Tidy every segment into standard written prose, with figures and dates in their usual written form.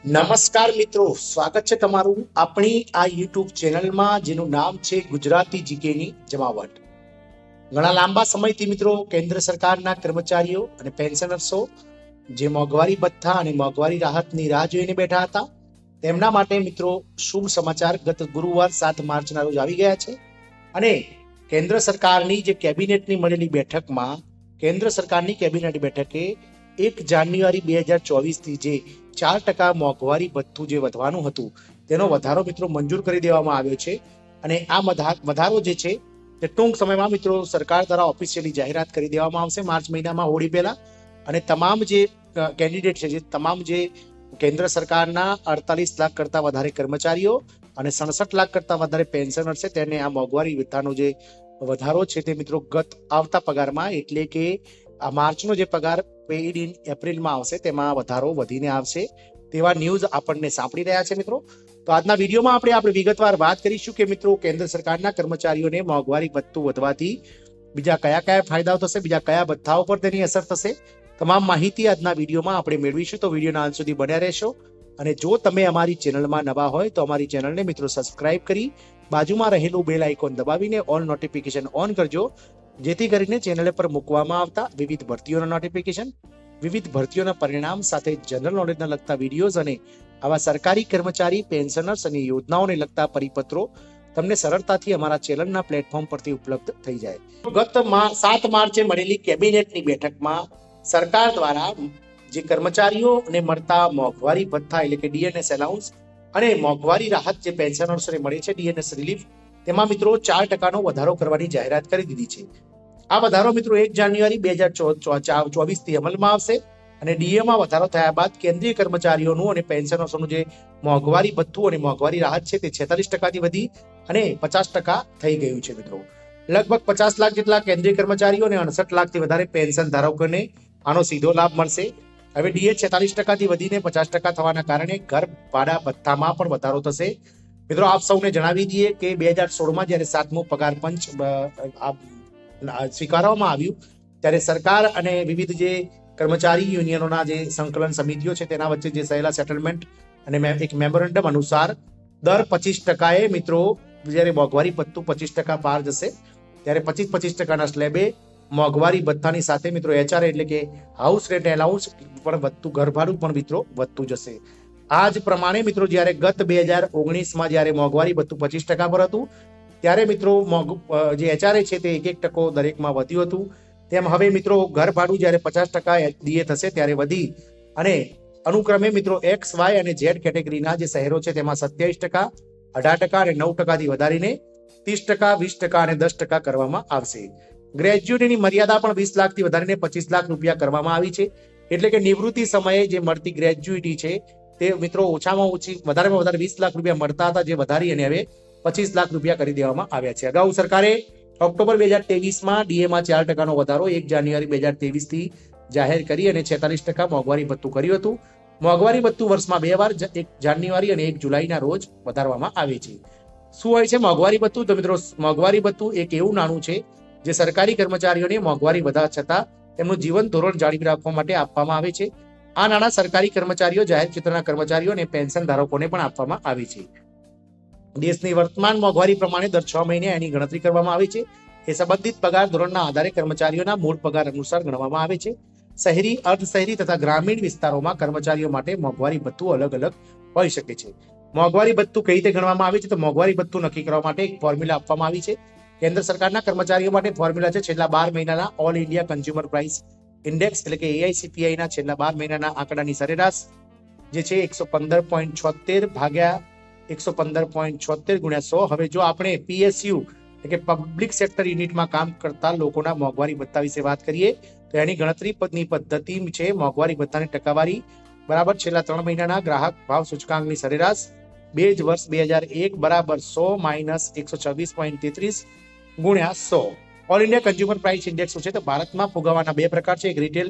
નમસ્કાર મિત્રો, સ્વાગત છે તમારું આપણી આ યુટ્યુબ ચેનલમાં જેનું નામ છે ગુજરાતી જીકેની જમાવટ. ઘણા લાંબા સમયથી મિત્રો કેન્દ્ર સરકારના કર્મચારીઓ અને પેન્શનર્સો જે મોંઘવારી ભથ્થા અને મોંઘવારી રાહતની રાહ જોઈને બેઠા હતા, તેમના માટે મિત્રો શુભ સમાચાર ગત ગુરુવાર 7 માર્ચના રોજ આવી ગયા છે. અને કેન્દ્ર સરકારની જે કેબિનેટની મળેલી બેઠકમાં કેન્દ્ર સરકારની કેબિનેટ બેઠકે 1 જાન્યુઆરી 2024 થી જે 4% મોંઘવારી ભથ્થું જે વધવાનું હતું તેનો વધારો મિત્રો મંજૂર કરી દેવામાં આવ્યો છે. અને આ વધારો જે છે તે ટૂંક સમયમાં મિત્રો સરકાર દ્વારા ઓફિશિયલી જાહેરાત કરી દેવામાં આવશે માર્ચ મહિનામાં, હોળી પહેલા. અને તમામ જે કેન્ડિડેટ છે, જે તમામ જે કેન્દ્ર સરકારના 48 લાખ કરતા વધારે કર્મચારીઓ અને 67 લાખ કરતા વધારે પેન્શનર છે, તેને આ મોંઘવારી ભથ્થાનો જે વધારો છે તે મિત્રો ગત આવતા પગારમાં, એટલે કે આ માર્ચનો જે પગાર પેઇડ ઇન એપ્રિલમાં આવશે તેમાં વધારો વધીને આવશે તેવા ન્યૂઝ આપણને સાંપડી રહ્યા છે મિત્રો. તો આજના વિડીયોમાં આપણે વિગતવાર વાત કરીશું કે મિત્રો કેન્દ્ર સરકારના કર્મચારીઓને મોંઘવારી ભથ્થું વધવાથી બીજા કયા કયા ફાયદાઓ થશે, બીજા કયા ભથ્થાઓ પર તેની અસર થશે, તમામ માહિતી આજના વિડીયોમાં આપણે મેળવીશું. તો વિડીયોના અંત સુધી બન્યા રહેશો. અને જો તમે અમારી ચેનલમાં નવા હોય તો અમારી ચેનલને મિત્રો સબસ્ક્રાઇબ કરી બાજુમાં રહેલું બેલ આઇકોન દબાવીને ઓલ નોટિફિકેશન ઓન કરજો, જેથી કરીને ચેનલ પર મૂકવામાં આવતા વિવિધ ભરતીઓના નોટિફિકેશન, વિવિધ ભરતીઓના પરિણામ સાથે જનરલ નોલેજને લગતા વિડીયોઝ અને આવા સરકારી કર્મચારી, પેન્શનર્સ અને યોજનાઓને લગતા પરિપત્રો તમને સરળતાથી અમારા ચેનલના પ્લેટફોર્મ પરથી ઉપલબ્ધ થઈ જાય. ગત 7 માર્ચે મળેલી કેબિનેટની બેઠકમાં સરકાર દ્વારા જે કર્મચારીઓને મળતા મોંઘવારી ભથ્થા એટલે કે ડીએનએસ એલાઉન્સ અને મોંઘવારી રાહત જે પેન્શનર્સને મળે છે ડીએનએસ રિલીફ, તેમાં મિત્રો 4%નો વધારો કરવાની જાહેરાત કરી દીધી છે. આ વધારો મિત્રો 1 જાન્યુઆરી 2024 થી અમલમાં આવશે. અને ડીએમાં વધારો થયા બાદ કેન્દ્રીય કર્મચારીઓનું અને પેન્શનર્સનું જે મોંઘવારી ભથ્થું અને મોંઘવારી રાહત છે તે 46%થી વધી અને 50% થઈ ગયું છે મિત્રો. લગભગ 50 લાખ જેટલા કેન્દ્રીય કર્મચારીઓ અને 68 લાખથી વધારે પેન્શન ધારકોને આનો સીધો લાભ મળશે. હવે ડીએ 46%થી વધીને 50% થવાના કારણે ઘર ભાડા ભથ્થામાં પણ વધારો થશે. મિત્રો આપ સૌને જણાવી દઈએ કે 2016માં જ્યારે 7મો પગાર પંચ સ્વીકારવામાં આવ્યું ત્યારે સરકાર અને વિવિધ જે કર્મચારી યુનિયનોના જે સંકલન સમિતિઓ છે તેના વચ્ચે જે થયેલા સેટલમેન્ટ અને એક મેમોરેન્ડમ અનુસાર દર 25%એ મિત્રો જ્યારે મોંઘવારી ભથ્થું 25% પાર જશે ત્યારે 25% સ્લેબે મોંઘવારી ભથ્થાની સાથે મિત્રો એચઆરએ એટલે કે હાઉસ રેન્ટ એલાઉન્સ પણ વધતું, ઘર ભાડું પણ મિત્રો વધતું જશે. આ જ પ્રમાણે મિત્રો જ્યારે ગત 2019માં જ્યારે મોંઘવારી ભથ્થું 25% પર હતું ત્યારે મિત્રો જે એચઆરએ છે તે 1% દરેકમાં વધ્યું હતું. તેમ હવે મિત્રો ઘર ભાડું જ્યારે 50% ડીએ થશે ત્યારે વધી અને અનુક્રમે મિત્રો એક્સ, વાય અને ઝેડ કેટેગરીના જે શહેરો છે તેમાં 27%, 18% અને 9%થી વધારીને 30%, 20% અને 10% કરવામાં આવશે. ગ્રેજ્યુટીની મર્યાદા પણ 20 લાખથી વધારીને 25 લાખ રૂપિયા કરવામાં આવી છે. એટલે કે નિવૃત્તિ સમયે જે મળતી ગ્રેજ્યુટી છે તે મિત્રો ઓછામાં ઓછી વધારેમાં વધારે 20 લાખ રૂપિયા મળતા હતા, જે વધારી અને હવે 25 લાખ રૂપિયા કરી દેવામાં આવ્યા છે. અગાઉ સરકારે ઓક્ટોબર 2023માં ડીએમાં 4%નો વધારો 1 જાન્યુઆરી 2023 થી જાહેર કરી અને 46% મોંઘવારી ભથ્થું કર્યું હતું. મોંઘવારી ભથ્થું વર્ષમાં 2 વાર 1 જાન્યુઆરી અને 1 જુલાઈના રોજ વધારવામાં આવે છે. શું હોય છે મોંઘવારી ભથ્થું? તો મિત્રો મોંઘવારી ભથ્થું એક એવું નાણું છે જે સરકારી કર્મચારીઓને મોંઘવારી વધવા છતાં તેમનું જીવન ધોરણ જાળવી રાખવા માટે આપવામાં આવે છે. આ નાણાં સરકારી કર્મચારીઓ, જાહેર ક્ષેત્રના કર્મચારીઓ અને પેન્શન ધારકોને પણ આપવામાં આવે છે. દેશની વર્તમાન મોંઘવારી પ્રમાણે દર 6 મહિને એની ગણતરી કરવામાં આવે છે. એ સંબંધિત પગાર ધોરણના આધારે કર્મચારીઓના મૂળ પગાર અનુસાર ગણવામાં આવે છે. શહેરી, અર્ધ શહેરી તથા ગ્રામીણ વિસ્તારોમાં કર્મચારીઓ માટે મોંઘવારી ભથ્થું અલગ અલગ હોઈ શકે છે. મોંઘવારી ભથ્થું કઈ રીતે ગણવામાં આવે છે? તો મોંઘવારી ભથ્થું નક્કી કરવા માટે એક ફોર્મ્યુલા આપવામાં આવી છે. કેન્દ્ર સરકારના કર્મચારીઓ માટે ફોર્મ્યુલા છે છેલ્લા 12 મહિનાના all India consumer price index એટલે કે એઆઈસીપીઆઈના છેલ્લા 12 મહિનાના આંકડાની સરેરાશ જે છે 115.76 ભાગ્યા 115.76 ગુણ્યા 100. હવે જો આપણે પીએસયુ એટલે કે પબ્લિક સેક્ટર યુનિટમાં કામ કરતા લોકોના મોંઘવારી ભથ્થા વિશે વાત કરીએ તો એની ગણતરીની પદ્ધતિ છે મોંઘવારી ભથ્થાની ટકાવારી બરાબર છેલ્લા 3 મહિનાના ગ્રાહક ભાવ સૂચકાંકની સરેરાશ બે જ વર્ષ 2001 બરાબર 100 માઇનસ 126.33 ગુણ્યા 100. All India consumer price index શું છે? તો ભારતમાં ફુગાવાના 2 પ્રકાર છે, એક રિટેલ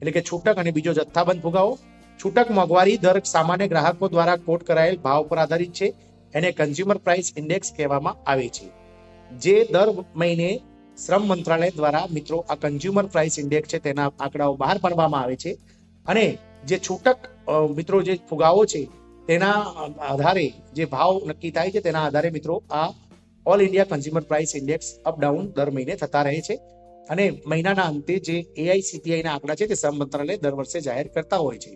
એટલે કે છૂટક અને બીજો જથ્થાબંધ ફુગાવો. છૂટક મોંઘવારી દર સામાન્ય ગ્રાહકો દ્વારા કોટ કરાયેલ ભાવ પર આધારિત છે, એને કન્ઝ્યુમર પ્રાઇસ ઇન્ડેક્સ કહેવામાં આવે છે. જે દર મહિને શ્રમ મંત્રાલય દ્વારા મિત્રો આ કન્ઝ્યુમર પ્રાઇસ ઇન્ડેક્સ છે તેના આંકડાઓ બહાર પાડવામાં આવે છે અને જે છૂટક મિત્રો જે ફુગાવો છે તેના આધારે જે ભાવ નક્કી થાય છે તેના આધારે મિત્રો આ all India consumer price index up down દર મહિને થતા રહે છે અને મહિનાના અંતે જે AICTI ના આંકડા છે તે શ્રમ મંત્રાલય દર વર્ષે જાહેર કરતા હોય છે.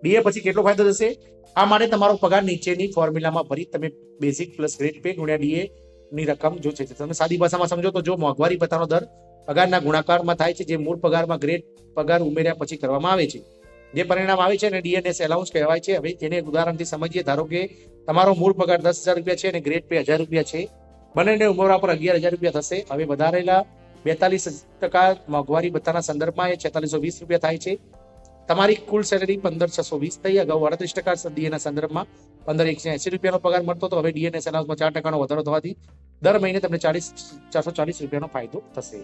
ડીએ પછી કેટલો ફાયદો થશે? આ માટે તમારો પગાર નીચેની ફોર્મ્યુલામાં ભરી તમે બેઝિક પ્લસ ગ્રેડ પે ગુણ્યા ડીએ ની રકમ જો છે તમે સાદી ભાષામાં સમજો તો જો મોંઘવારી ભથ્થાનો દર પગારના ગુણાકારમાં થાય છે, જે મૂળ પગારમાં ગ્રેડ પગાર ઉમેર્યા પછી કરવામાં આવે છે, જે પરિણામ આવે છે અને ડીએનએસ એલાઉન્સ કહેવાય છે. હવે એને ઉદાહરણથી સમજીએ. ધારો કે તમારો મૂળ પગાર 10,000 રૂપિયા છે અને ગ્રેડ પે 1,000 રૂપિયા છે. બંનેને ઉમેરવા પર 11,000 રૂપિયા થશે. હવે વધારેલા 42% મોંઘવારી ભથ્થાના સંદર્ભમાં એ 4,420 રૂપિયા થાય છે. તમારી કુલ સેલેરી 15,620 થઈ. અગાઉ 38% ડીએના સંદર્ભમાં 15,180 રૂપિયાનો પગાર મળતો હતો. હવે ડીએનએસ એલાઉન્સમાં 4% વધારો થવાથી દર મહિને તમને 440 રૂપિયાનો ફાયદો થશે.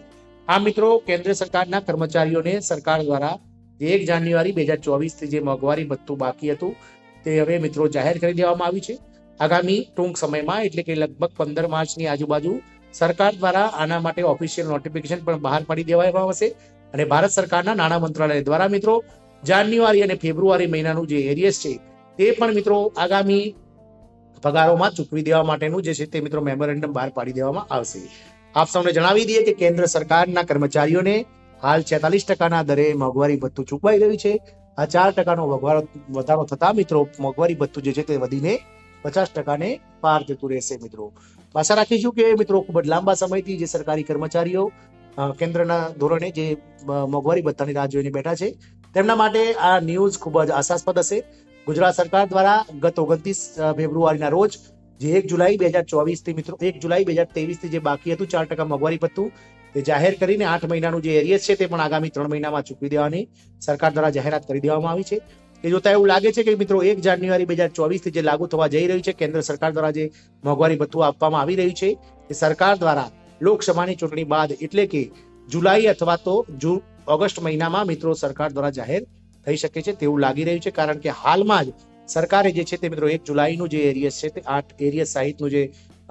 આ મિત્રો કેન્દ્ર સરકારના કર્મચારીઓને સરકાર દ્વારા 1 જાન્યુઆરી 2024 થી જે મોંઘવારી ભથ્થું બાકી હતું તે હવે મિત્રો જાહેર કરી દેવામાં આવ્યું છે. આગામી ટૂંક સમયમાં એટલે કે લગભગ 15 માર્ચની આજુબાજુ સરકાર દ્વારા આના માટે ઓફિશિયલ નોટિફિકેશન પણ બહાર પાડી દેવામાં આવશે અને ભારત સરકારના નાણાં મંત્રાલય દ્વારા મિત્રો જાન્યુઆરી અને ફેબ્રુઆરી મહિનાનું જે એરિયસ છે તે પણ મિત્રો આગામી પગારોમાં ચૂકવી દેવા માટેનું જે છે તે મિત્રો મેમોરેન્ડમ બહાર પાડી દેવામાં આવશે. આપ સૌને જણાવી દઈએ કે કેન્દ્ર સરકારના કર્મચારીઓને હાલ 46% દરે મોંઘવારી ભથ્થું ચૂકવાઈ રહ્યું છે. આ 4%નો વધારો થતા મિત્રો મોંઘવારી ભથ્થું જે છે તે વધીને 50% પાર જતું રહેશે. મિત્રો આશા રાખીશું કે મિત્રો ખૂબ જ લાંબા સમયથી જે સરકારી કર્મચારીઓ કેન્દ્રના ધોરણે જે મોંઘવારી ભથ્થાની રાહ જોઈને બેઠા છે તેમના માટે આ ન્યૂઝ ખૂબ જ આશાસ્પદ હશે. ગુજરાત સરકાર દ્વારા ગત 29 ફેબ્રુઆરીના રોજ જે 1 જુલાઈ 2024 થી મિત્રો 1 જુલાઈ 2023 થી જે બાકી હતું 4% મોંઘવારી ભથ્થું તે જાહેર કરીને 8 મહિનાનું જે એરિયસ છે તે પણ આગામી 3 મહિનામાં ચૂકવી દેવાની સરકાર દ્વારા જાહેરાત કરી દેવામાં આવી છે. એ જોતા એવું લાગે છે કે મિત્રો 1 જાન્યુઆરી 2024 થી જે લાગુ થવા જઈ રહ્યું છે કેન્દ્ર સરકાર દ્વારા જે મોંઘવારી ભથ્થું આપવામાં આવી રહ્યું છે તે સરકાર દ્વારા લોકસભાની ચૂંટણી બાદ એટલે કે જુલાઈ અથવા તો ઓગસ્ટ મહિનામાં મિત્રો સરકાર દ્વારા જાહેર થઈ શકે છે તેવું લાગી રહ્યું છે. કારણ કે હાલમાં જ સરકારે જે છે તે મિત્રો 1 જુલાઈનું જે એરિયસ છે તે 8 એરિયસ સહિતનું જે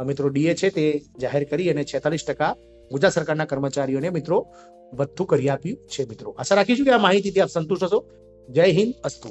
મિત્રો ડીએ છે તે જાહેર કરી અને 46% ગુજરાત સરકારના કર્મચારીઓને મિત્રો ભથ્થું કરી આપ્યું છે. મિત્રો આશા રાખીશું કે આ માહિતીથી આપ સંતુષ્ટ હશો. જય હિન્દ, અસ્તુ.